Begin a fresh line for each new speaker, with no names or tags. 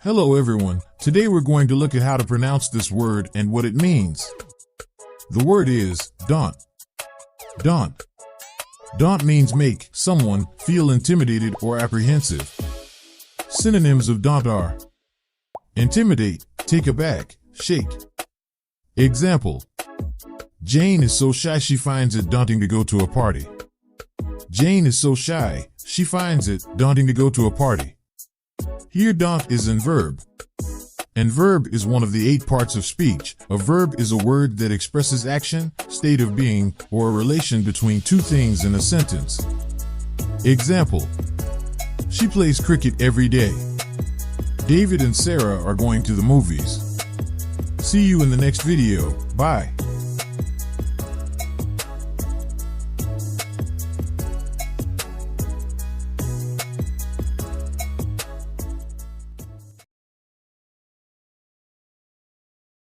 Hello everyone, today we're going to look at how to pronounce this word and what it means. The word is daunt. Daunt. Daunt means make someone feel intimidated or apprehensive. Synonyms of daunt are intimidate, take aback, shake. Example: Jane is so shy she finds it daunting to go to a party. Jane is so shy, she finds it daunting to go to a party. Here daunt is in verb. And verb is one of the 8 parts of speech. A verb is a word that expresses action, state of being, or a relation between two things in a sentence. Example: She plays cricket every day. David and Sarah are going to the movies. See you in the next video. Bye.